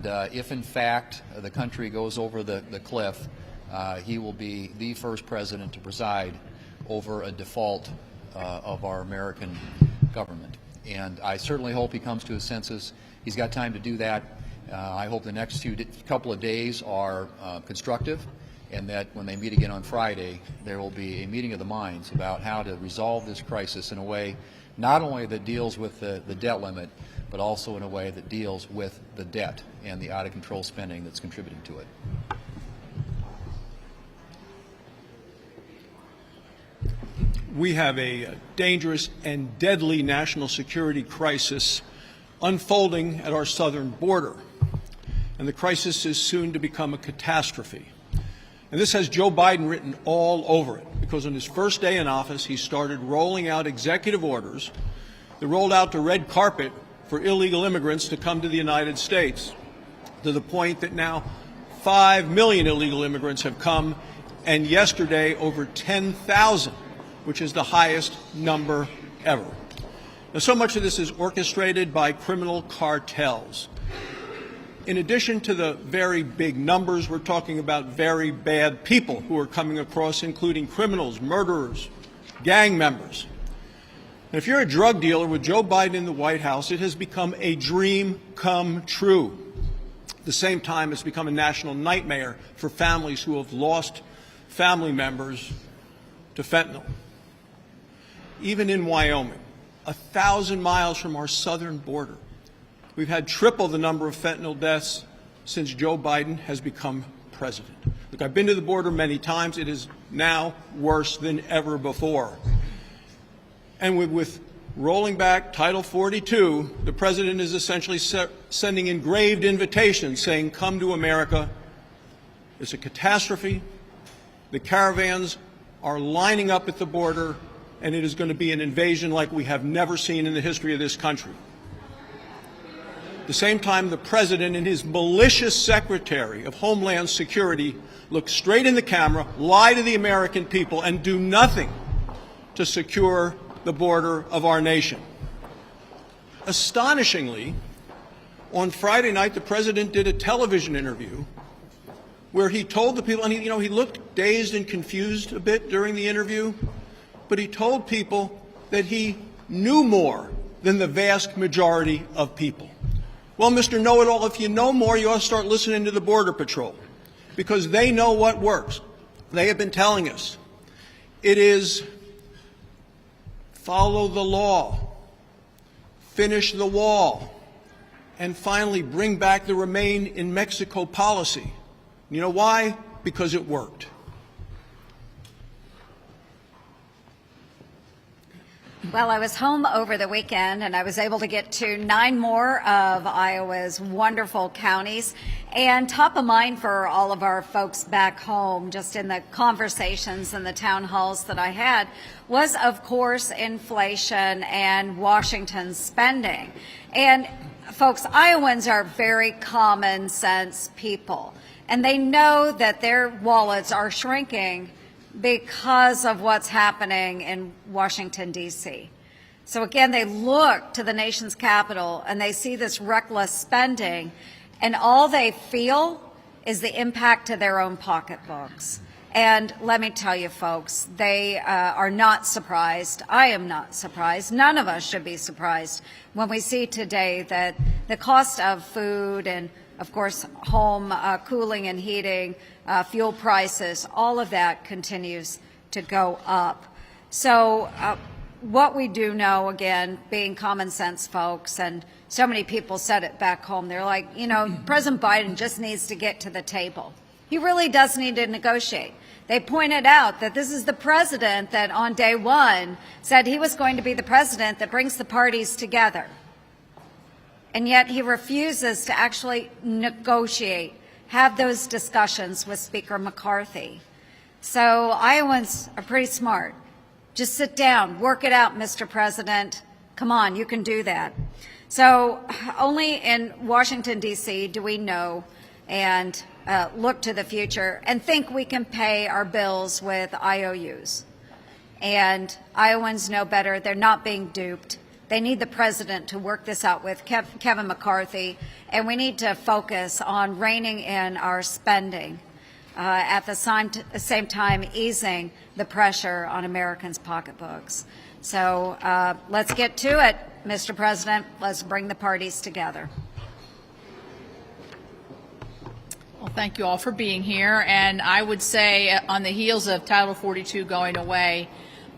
If in fact the country goes over the cliff, he will be the first president to preside over a default of our American government. And I certainly hope he comes to his senses. He's got time to do that. I hope the next couple of days are constructive, and that when they meet again on Friday, there will be a meeting of the minds about how to resolve this crisis in a way not only that deals with the debt limit, but also in a way that deals with the debt and the out-of-control spending that's contributing to it. We have a dangerous and deadly national security crisis unfolding at our southern border, and the crisis is soon to become a catastrophe. And this has Joe Biden written all over it, because on his first day in office, he started rolling out executive orders that rolled out the red carpet for illegal immigrants to come to the United States, to the point that now 5 million illegal immigrants have come, and yesterday over 10,000, which is the highest number ever. Now, so much of this is orchestrated by criminal cartels. In addition to the very big numbers, we're talking about very bad people who are coming across, including criminals, murderers, gang members. And if you're a drug dealer with Joe Biden in the White House, it has become a dream come true. At the same time, it's become a national nightmare for families who have lost family members to fentanyl. Even in Wyoming, 1,000 miles from our southern border, we've had triple the number of fentanyl deaths since Joe Biden has become president. Look, I've been to the border many times. It is now worse than ever before. And with rolling back Title 42, the president is essentially sending engraved invitations saying, come to America. It's a catastrophe. The caravans are lining up at the border, and it is going to be an invasion like we have never seen in the history of this country. At the same time, the president and his malicious secretary of Homeland Security look straight in the camera, lie to the American people, and do nothing to secure the border of our nation. Astonishingly, on Friday night, the president did a television interview where he told the people, and he looked dazed and confused a bit during the interview, but he told people that he knew more than the vast majority of people. Well, Mr. Know-it-all, if you know more, you ought to start listening to the Border Patrol, because they know what works. They have been telling us. It is follow the law, finish the wall, and finally bring back the Remain in Mexico policy. You know why? Because it worked. Well, I was home over the weekend, and I was able to get to 9 more of Iowa's wonderful counties. And top of mind for all of our folks back home, just in the conversations and the town halls that I had, was, of course, inflation and Washington's spending. And folks, Iowans are very common sense people, and they know that their wallets are shrinking because of what's happening in Washington, D.C. So again, they look to the nation's capital and they see this reckless spending, and all they feel is the impact to their own pocketbooks. And let me tell you, folks, they are not surprised. I am not surprised. None of us should be surprised when we see today that the cost of food and, of course, home cooling and heating, fuel prices, all of that continues to go up. So what we do know, again, being common sense folks, and so many people said it back home, they're like, President Biden just needs to get to the table. He really does need to negotiate. They pointed out that this is the president that on day one said he was going to be the president that brings the parties together. And yet he refuses to actually negotiate, have those discussions with Speaker McCarthy. So Iowans are pretty smart. Just sit down, work it out, Mr. President. Come on, you can do that. So only in Washington, D.C. do we know and look to the future and think we can pay our bills with IOUs. And Iowans know better. They're not being duped. They need the president to work this out with Kevin McCarthy, and we need to focus on reining in our spending, at the same time easing the pressure on Americans' pocketbooks. So let's get to it, Mr. President. Let's bring the parties together. Well, thank you all for being here. And I would say on the heels of Title 42 going away,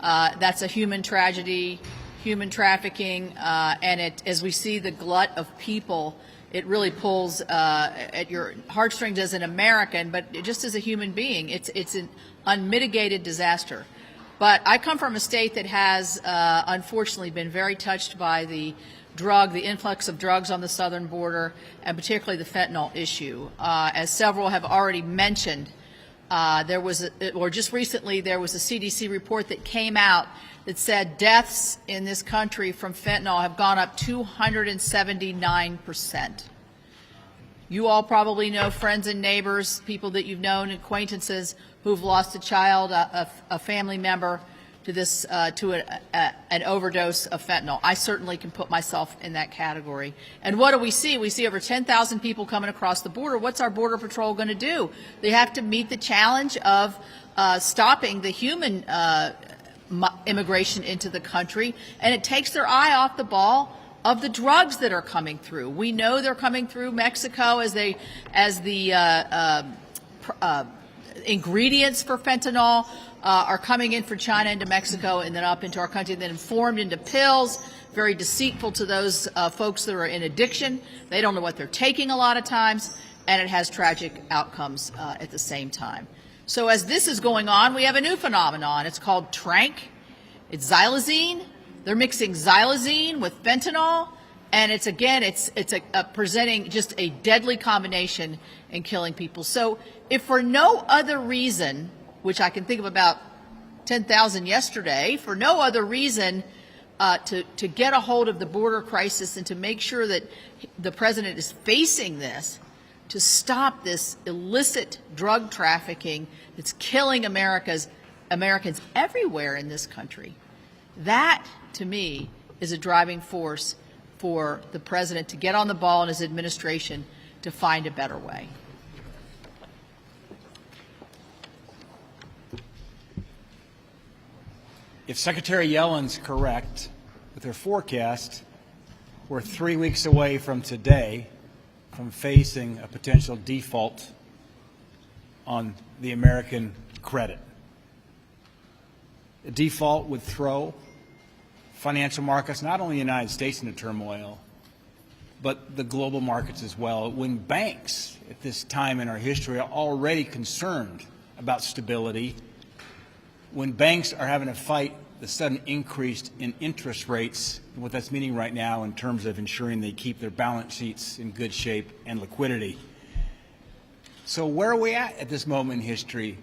that's a human tragedy, human trafficking, and as we see the glut of people, it really pulls at your heartstrings as an American, but just as a human being. It's an unmitigated disaster. But I come from a state that has unfortunately been very touched by the influx of drugs on the southern border, and particularly the fentanyl issue. As several have already mentioned, just recently there was a CDC report that came out that said deaths in this country from fentanyl have gone up 279%. You all probably know friends and neighbors, people that you've known, acquaintances who've lost a child, a family member to this to an overdose of fentanyl. I certainly can put myself in that category. And what do we see? We see over 10,000 people coming across the border. What's our Border Patrol going to do? They have to meet the challenge of stopping the human immigration into the country, and it takes their eye off the ball of the drugs that are coming through. We know they're coming through Mexico as the ingredients for fentanyl are coming in from China into Mexico and then up into our country, then formed into pills, very deceitful to those folks that are in addiction. They don't know what they're taking a lot of times, and it has tragic outcomes at the same time. So as this is going on, we have a new phenomenon. It's called tranq. It's xylazine. They're mixing xylazine with fentanyl, and it's presenting just a deadly combination and killing people. So if for no other reason, which I can think of about 10,000 yesterday, for no other reason to get a hold of the border crisis and to make sure that the president is facing this, to stop this illicit drug trafficking that's killing Americans everywhere in this country. That, to me, is a driving force for the president to get on the ball and his administration to find a better way. If Secretary Yellen's correct with her forecast, we're 3 weeks away from today from facing a potential default on the American credit. A default would throw financial markets, not only the United States, into turmoil, but the global markets as well. When banks at this time in our history are already concerned about stability, when banks are having to fight the sudden increase in interest rates, and what that's meaning right now in terms of ensuring they keep their balance sheets in good shape and liquidity. So where are we at this moment in history?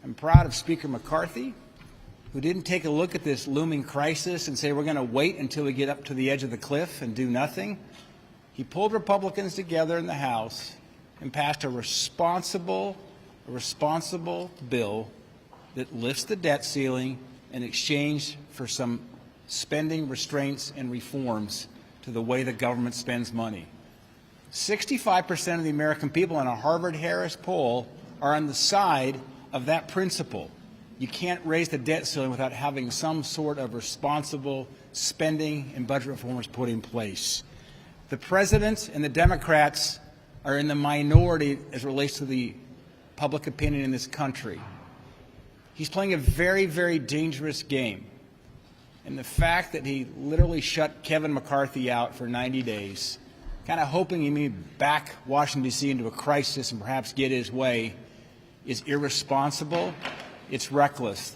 I'm proud of Speaker McCarthy, who didn't take a look at this looming crisis and say we're going to wait until we get up to the edge of the cliff and do nothing. He pulled Republicans together in the House and passed a responsible bill that lifts the debt ceiling in exchange for some spending restraints and reforms to the way the government spends money. 65% of the American people in a Harvard-Harris poll are on the side of that principle. You can't raise the debt ceiling without having some sort of responsible spending and budget reforms put in place. The President and the Democrats are in the minority as it relates to the public opinion in this country. He's playing a very, very dangerous game. And the fact that he literally shut Kevin McCarthy out for 90 days, kind of hoping he may back Washington, D.C. into a crisis and perhaps get his way, is irresponsible. It's reckless.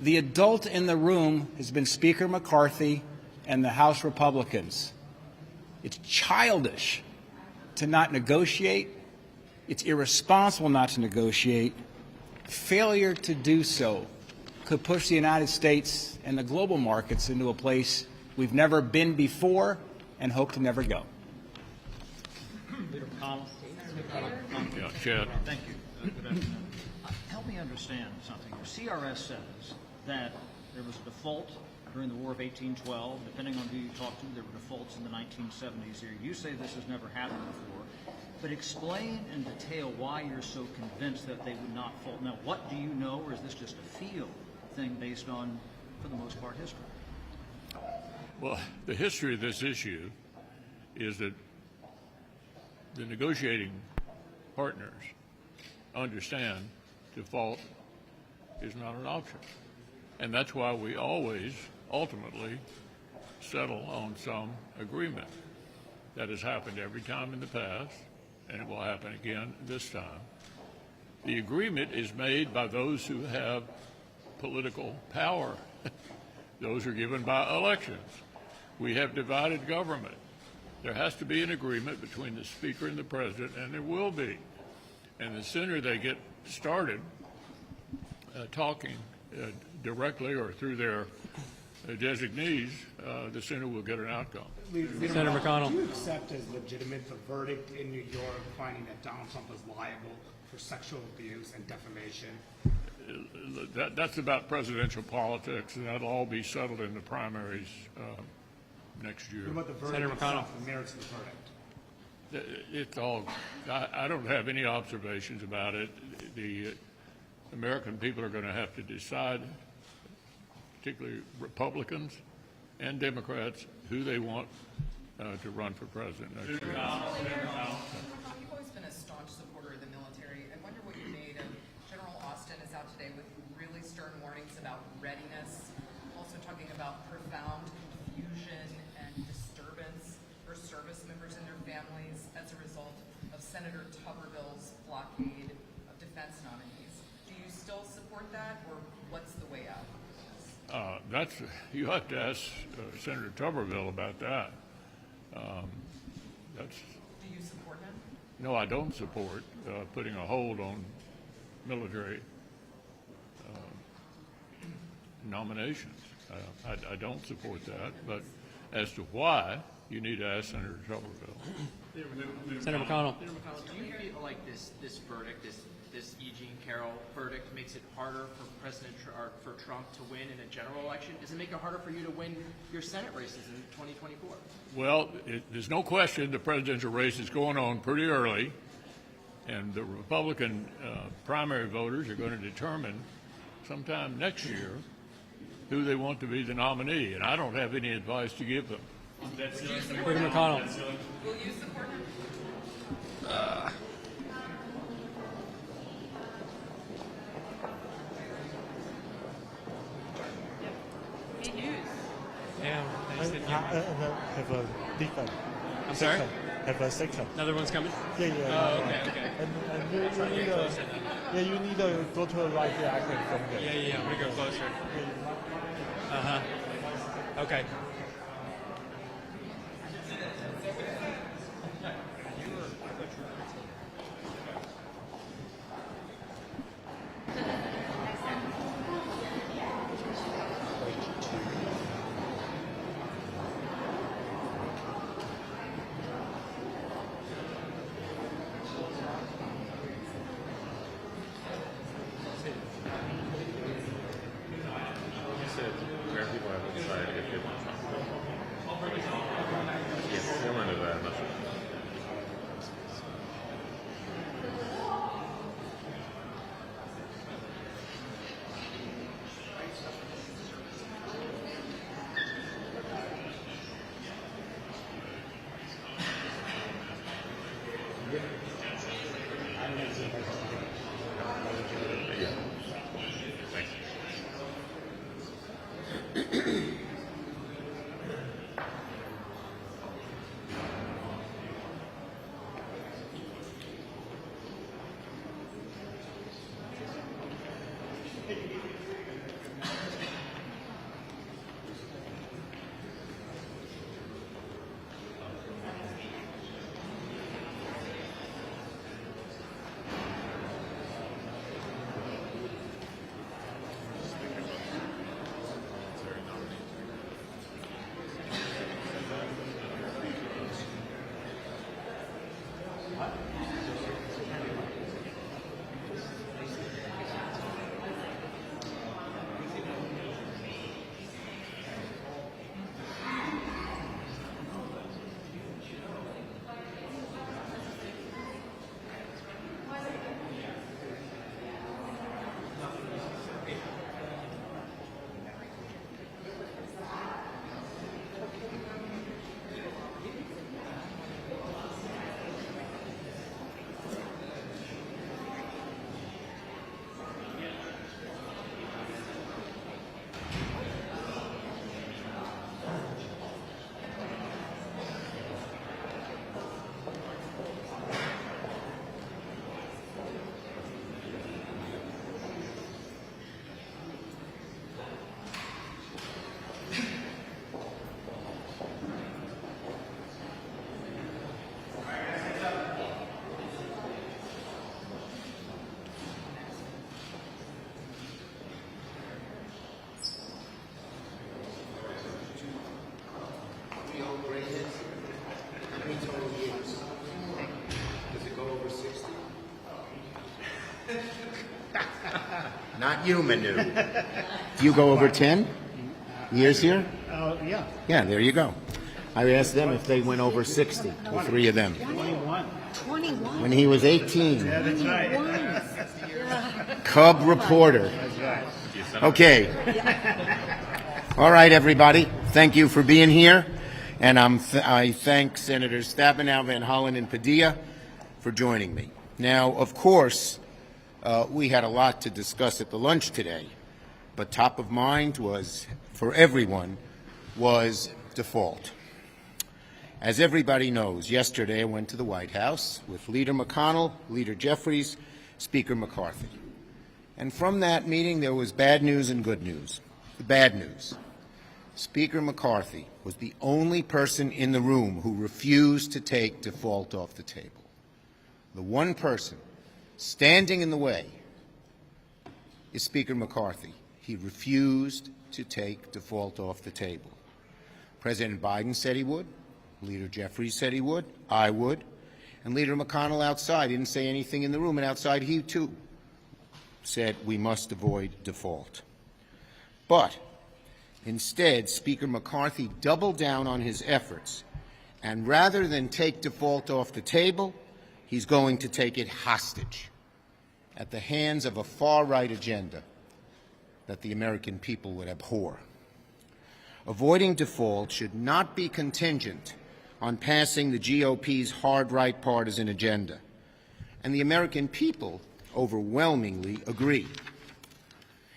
The adult in the room has been Speaker McCarthy and the House Republicans. It's childish to not negotiate. It's irresponsible not to negotiate. Failure to do so could push the United States and the global markets into a place we've never been before and hope to never go. Leader Powell. Yeah, Chad. Thank you. Help me understand something. The CRS says that there was a default during the War of 1812. Depending on who you talk to, there were defaults in the 1970s here. You say this has never happened before, but explain in detail why you're so convinced that they would not fault. Now, what do you know, or is this just a feel thing based on, for the most part, history? Well, the history of this issue is that the negotiating partners understand default is not an option. And that's why we always ultimately settle on some agreement. That has happened every time in the past, and it will happen again this time. The agreement is made by those who have political power. Those are given by elections. We have divided government. There has to be an agreement between the Speaker and the President, and there will be. And the sooner they get started talking directly or through their designees, the sooner we'll get an outcome. Senator McConnell. Do you accept as legitimate the verdict in New York finding that Donald Trump is liable for sexual abuse and defamation? That's about presidential politics, and that'll all be settled in the primaries next year. What about the verdict Senator McConnell. itself, the merits of the verdict? It's all, I don't have any observations about it. The American people are going to have to decide, particularly Republicans and Democrats, who they want to run for president next year. You've always been a staunch supporter of the military. I wonder what you made of General Austin is out today with really stern warnings about readiness, also talking about profound confusion and disturbance for service members and their families as a result of Senator Tuberville's blockade of defense nominees. Do you still support that, or what's the way out? You have to ask Senator Tuberville about that. Do you support him? No, I don't support putting a hold on military nominations. I don't support that, but as to why, you need to ask Senator Tuberville. Senator McConnell. Senator McConnell, do you feel like this verdict, this Eugene Carroll verdict, makes it harder for for Trump to win in a general election? Does it make it harder for you to win your Senate races in 2024? Well, there's no question the presidential race is going on pretty early, and the Republican primary voters are going to determine sometime next year who they want to be the nominee, and I don't have any advice to give them. Senator McConnell. Will you support him? Yeah. Have a different. I'm sorry? Have a second. Another one's coming? Yeah. Oh, okay. And you need to go to the right direction from there. Yeah. I'm going to go closer. Okay. Not you, Manu. Do you go over 10 years here? Yeah. Yeah, there you go. I asked them if they went over 60, the three of them. 21. When he was 18. Yeah, that's right. Cub reporter. Okay. All right, everybody. Thank you for being here. And I thank Senators Stabenow, Van Hollen, and Padilla for joining me. Now, of course, we had a lot to discuss at the lunch today, but top of mind was, for everyone, was default. As everybody knows, yesterday I went to the White House with Leader McConnell, Leader Jeffries, Speaker McCarthy. And from that meeting, there was bad news and good news. The bad news: Speaker McCarthy was the only person in the room who refused to take default off the table. The one person standing in the way is Speaker McCarthy. He refused to take default off the table. President Biden said he would. Leader Jeffries said he would. I would. And Leader McConnell outside didn't say anything in the room, and outside he, too, said we must avoid default. But instead, Speaker McCarthy doubled down on his efforts, and rather than take default off the table, he's going to take it hostage at the hands of a far-right agenda that the American people would abhor. Avoiding default should not be contingent on passing the GOP's hard-right partisan agenda, and the American people overwhelmingly agree.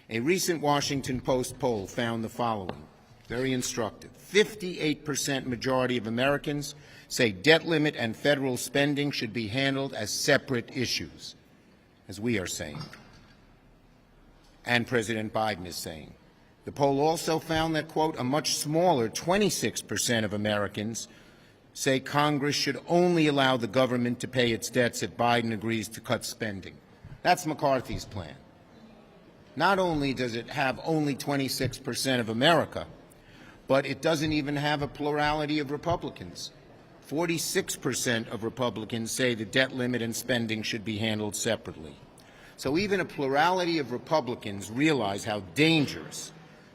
A recent Washington Post poll found the following, very instructive. 58% majority of Americans say debt limit and federal spending should be handled as separate issues, as we are saying, and President Biden is saying. The poll also found that, quote, a much smaller 26% of Americans say Congress should only allow the government to pay its debts if Biden agrees to cut spending. That's McCarthy's plan. Not only does it have only 26% of America, but it doesn't even have a plurality of Republicans. 46% of Republicans say the debt limit and spending should be handled separately. So even a plurality of Republicans realize how dangerous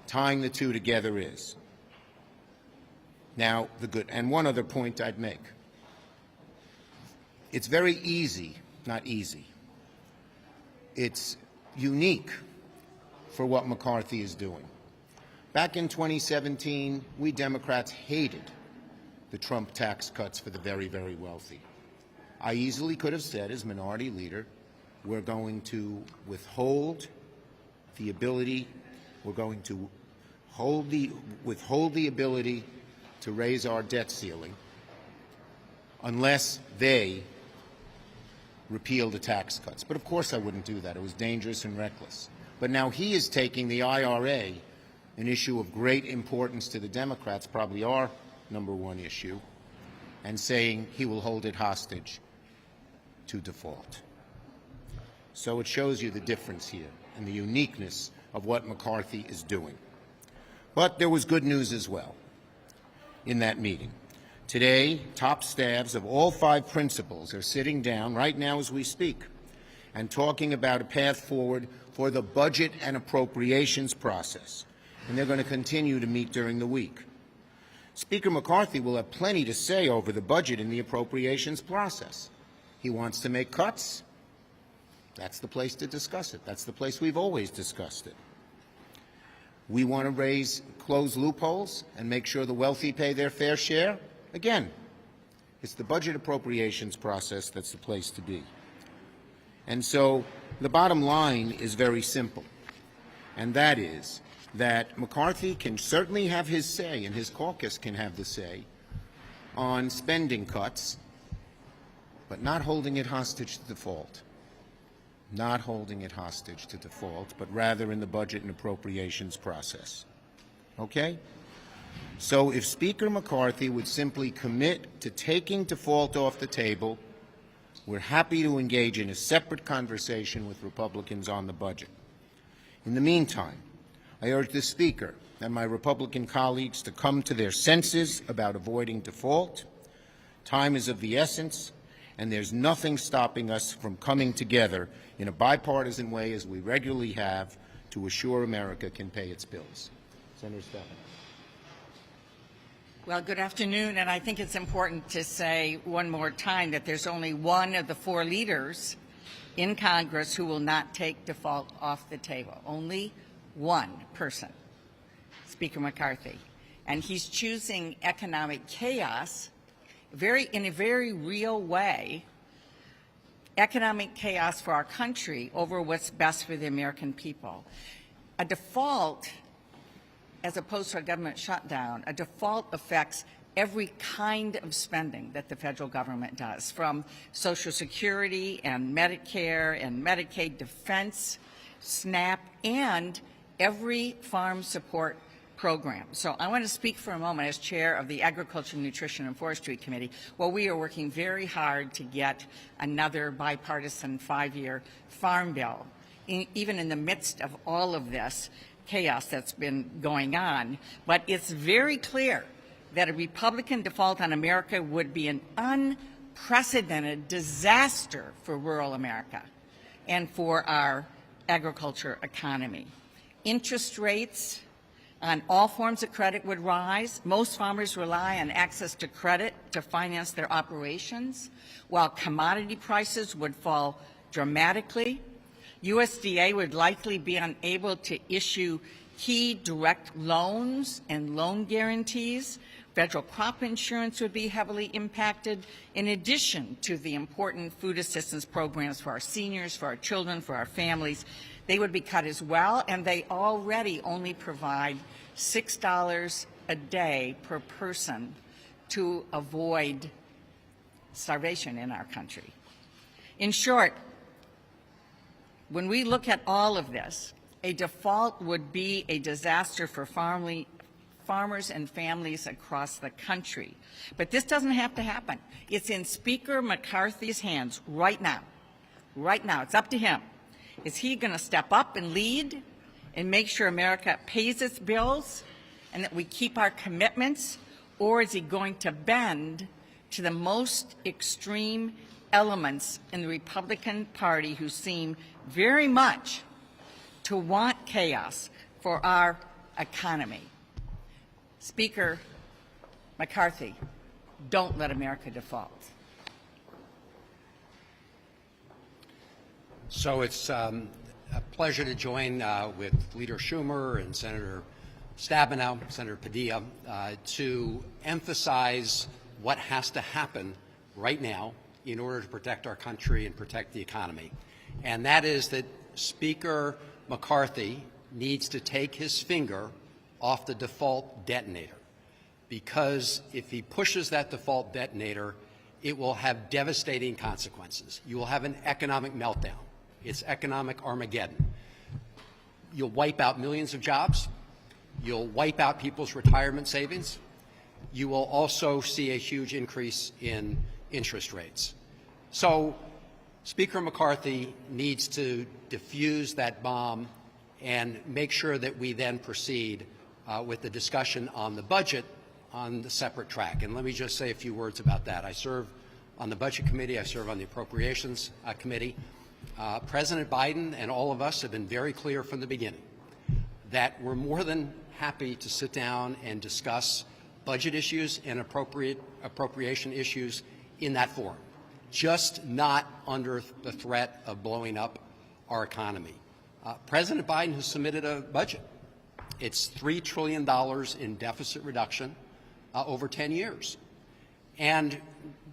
tying the two together is. Now, and one other point I'd make. It's very easy, not easy. It's unique for what McCarthy is doing. Back in 2017, we Democrats hated the Trump tax cuts for the very, very wealthy. I easily could have said, as minority leader, we're going to withhold the ability, withhold the ability to raise our debt ceiling unless they repeal the tax cuts. But of course I wouldn't do that. It was dangerous and reckless. But now he is taking the IRA, an issue of great importance to the Democrats, probably our #1 issue, and saying he will hold it hostage to default. So it shows you the difference here and the uniqueness of what McCarthy is doing. But there was good news as well in that meeting. Today, top staffs of all 5 principals are sitting down right now as we speak and talking about a path forward for the budget and appropriations process. And they're going to continue to meet during the week. Speaker McCarthy will have plenty to say over the budget and the appropriations process. He wants to make cuts. That's the place to discuss it. That's the place we've always discussed it. We want to close loopholes and make sure the wealthy pay their fair share. Again, it's the budget appropriations process that's the place to be. And so the bottom line is very simple, and that is that McCarthy can certainly have his say, and his caucus can have the say, on spending cuts, but not holding it hostage to default. Not holding it hostage to default, but rather in the budget and appropriations process. Okay? So if Speaker McCarthy would simply commit to taking default off the table, we're happy to engage in a separate conversation with Republicans on the budget. In the meantime, I urge the Speaker and my Republican colleagues to come to their senses about avoiding default. Time is of the essence, and there's nothing stopping us from coming together in a bipartisan way, as we regularly have, to assure America can pay its bills. Senator Steffen. Well, good afternoon, and I think it's important to say one more time that there's only one of the 4 leaders in Congress who will not take default off the table. Only one person, Speaker McCarthy. And he's choosing economic chaos in a very real way, economic chaos for our country over what's best for the American people. A default, as opposed to a government shutdown, a default affects every kind of spending that the federal government does, from Social Security and Medicare and Medicaid, defense, SNAP, and every farm support program. So I want to speak for a moment as chair of the Agriculture, Nutrition, and Forestry Committee. Well, we are working very hard to get another bipartisan 5-year farm bill, even in the midst of all of this chaos that's been going on. But it's very clear that a Republican default on America would be an unprecedented disaster for rural America and for our agriculture economy. Interest rates on all forms of credit would rise. Most farmers rely on access to credit to finance their operations, while commodity prices would fall dramatically. USDA would likely be unable to issue key direct loans and loan guarantees. Federal crop insurance would be heavily impacted, in addition to the important food assistance programs for our seniors, for our children, for our families. They would be cut as well, and they already only provide $6 a day per person to avoid starvation in our country. In short, when we look at all of this, a default would be a disaster for farmers and families across the country. But this doesn't have to happen. It's in Speaker McCarthy's hands right now. Right now. It's up to him. Is he going to step up and lead and make sure America pays its bills and that we keep our commitments? Or is he going to bend to the most extreme elements in the Republican Party who seem very much to want chaos for our economy? Speaker McCarthy, don't let America default. So it's a pleasure to join with Leader Schumer and Senator Stabenow, Senator Padilla, to emphasize what has to happen right now in order to protect our country and protect the economy. And that is that Speaker McCarthy needs to take his finger off the default detonator, because if he pushes that default detonator, it will have devastating consequences. You will have an economic meltdown. It's economic Armageddon. You'll wipe out millions of jobs. You'll wipe out people's retirement savings. You will also see a huge increase in interest rates. So Speaker McCarthy needs to defuse that bomb and make sure that we then proceed with the discussion on the budget on the separate track. And let me just say a few words about that. I serve on the Budget Committee. I serve on the Appropriations Committee. President Biden and all of us have been very clear from the beginning that we're more than happy to sit down and discuss budget issues and appropriation issues in that forum, just not under the threat of blowing up our economy. President Biden has submitted a budget. It's $3 trillion in deficit reduction over 10 years. And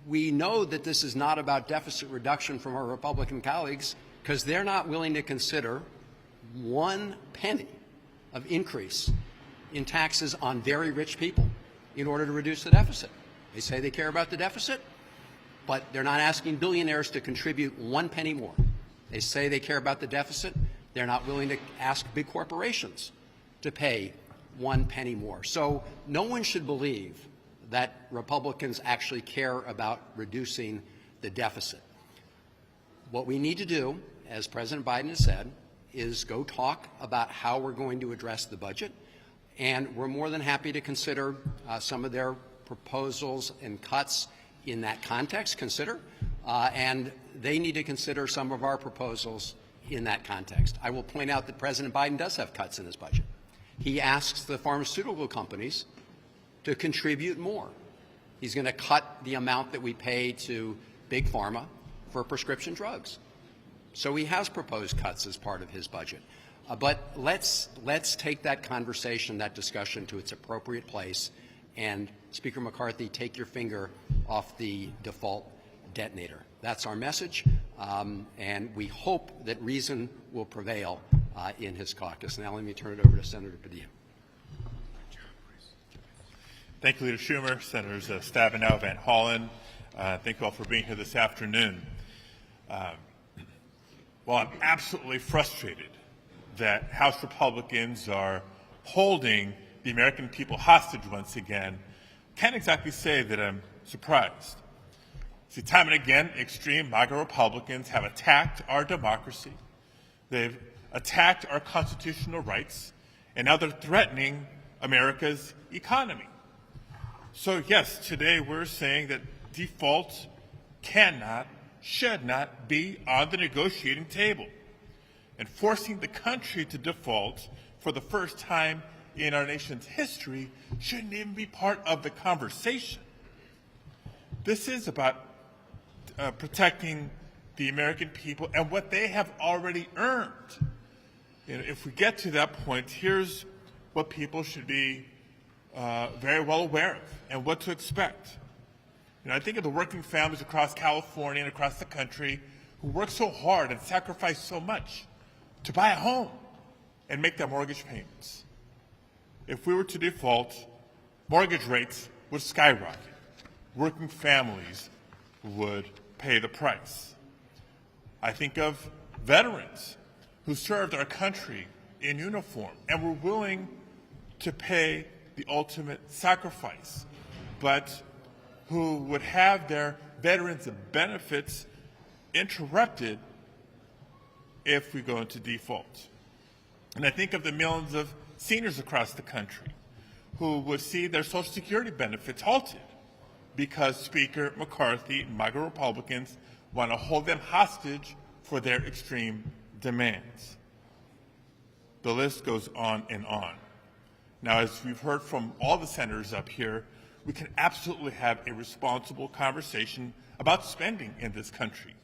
we know that this is not about deficit reduction from our Republican colleagues, because they're not willing to consider 1 penny of increase in taxes on very rich people in order to reduce the deficit. They say they care about the deficit, but they're not asking billionaires to contribute 1 penny more. They say they care about the deficit. They're not willing to ask big corporations to pay 1 penny more. So no one should believe that Republicans actually care about reducing the deficit. What we need to do, as President Biden has said, is go talk about how we're going to address the budget, and we're more than happy to consider some of their proposals and cuts in that context. and they need to consider some of our proposals in that context. I will point out that President Biden does have cuts in his budget. He asks the pharmaceutical companies to contribute more. He's going to cut the amount that we pay to Big Pharma for prescription drugs. So he has proposed cuts as part of his budget. But let's take that conversation, that discussion to its appropriate place, and Speaker McCarthy, take your finger off the default detonator. That's our message, and we hope that reason will prevail in his caucus. Now let me turn it over to Senator Padilla. Thank you, Leader Schumer, Senators Stabenow, Van Hollen. Thank you all for being here this afternoon. Well, I'm absolutely frustrated that House Republicans are holding the American people hostage once again. Can't exactly say that I'm surprised. See, time and again, extreme MAGA Republicans have attacked our democracy. They've attacked our constitutional rights, and now they're threatening America's economy. So yes, today we're saying that default cannot, should not be on the negotiating table. And forcing the country to default for the first time in our nation's history shouldn't even be part of the conversation. This is about protecting the American people and what they have already earned. You know, if we get to that point, here's what people should be very well aware of and what to expect. You know, I think of the working families across California and across the country who work so hard and sacrifice so much to buy a home and make their mortgage payments. If we were to default, mortgage rates would skyrocket. Working families would pay the price. I think of veterans who served our country in uniform and were willing to pay the ultimate sacrifice, but who would have their veterans' benefits interrupted if we go into default. And I think of the millions of seniors across the country who would see their Social Security benefits halted because Speaker McCarthy and MAGA Republicans want to hold them hostage for their extreme demands. The list goes on and on. Now, as we've heard from all the senators up here, we can absolutely have a responsible conversation about spending in this country.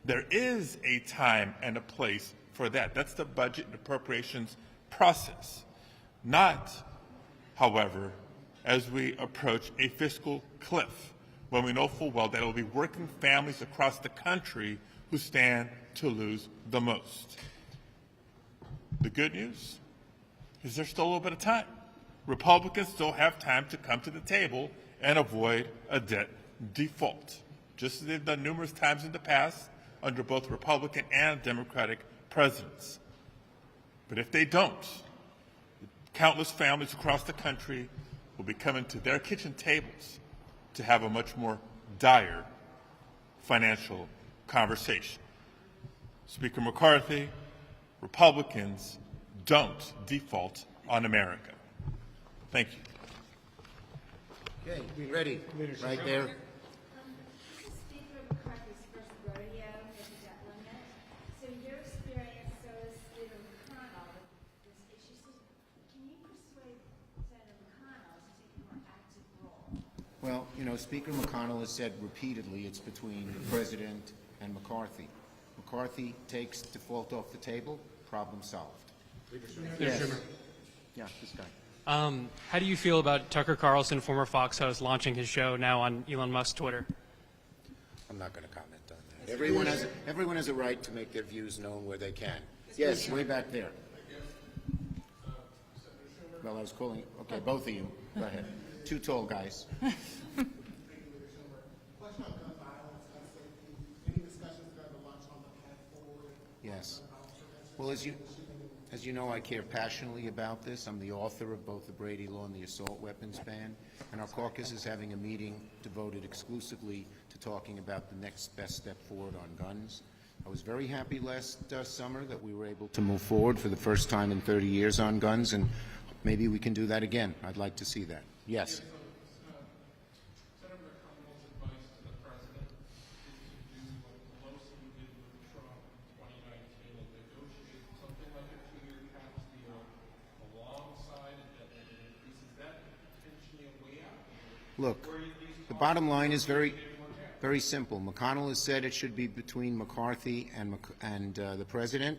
There is a time and a place for that. That's the budget and appropriations process. Not, however, as we approach a fiscal cliff, when we know full well that it will be working families across the country who stand to lose the most. The good news is there's still a little bit of time. Republicans still have time to come to the table and avoid a debt default, just as they've done numerous times in the past under both Republican and Democratic presidents. But if they don't, countless families across the country will be coming to their kitchen tables to have a much more dire financial conversation. Speaker McCarthy, Republicans don't default on America. Thank you. Okay, be ready. Right there. Speaker McCarthy's first rodeo with the debt limit. So your experience, so is Leader McConnell with this issue. So can you persuade Senator McConnell to take a more active role? Well, you know, Speaker McConnell has said repeatedly it's between the President and McCarthy. McCarthy takes default off the table, problem solved. Yes. Yeah, this guy. How do you feel about Tucker Carlson, former Fox host, launching his show now on Elon Musk's Twitter? I'm not going to comment on that. Everyone has a right to make their views known where they can. Yes, way back there. Well, I was calling. Okay, both of you. Go ahead. Two tall guys. Yes. Well, as you know, I care passionately about this. I'm the author of both the Brady Law and the assault weapons ban, and our caucus is having a meeting devoted exclusively to talking about the next best step forward on guns. I was very happy last summer that we were able to move forward for the first time in 30 years on guns, and maybe we can do that again. I'd like to see that. Yes. Look, the bottom line is very simple. McConnell has said it should be between McCarthy and the president.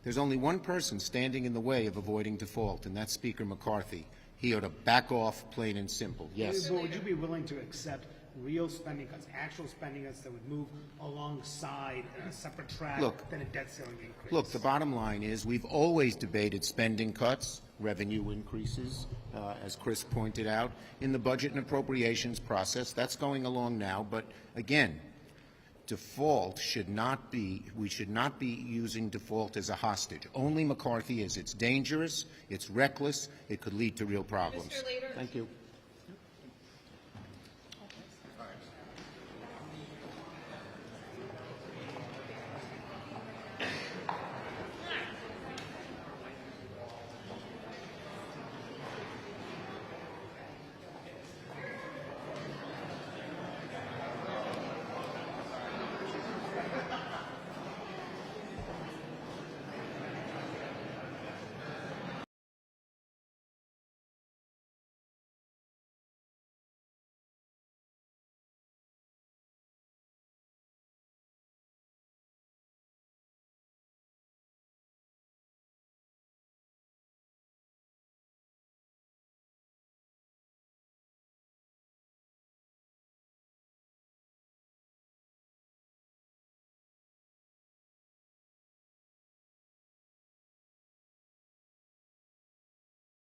There's only one person standing in the way of avoiding default, and that's Speaker McCarthy. He ought to back off, plain and simple. Yes. But would you be willing to accept real spending cuts, actual spending cuts that would move alongside a separate track than a debt ceiling increase? Look, the bottom line is we've always debated spending cuts, revenue increases, as Chris pointed out, in the budget and appropriations process. That's going along now. But again, default should not be, we should not be using default as a hostage. Only McCarthy is. It's dangerous, it's reckless, it could lead to real problems. Mr. Leader, Thank you.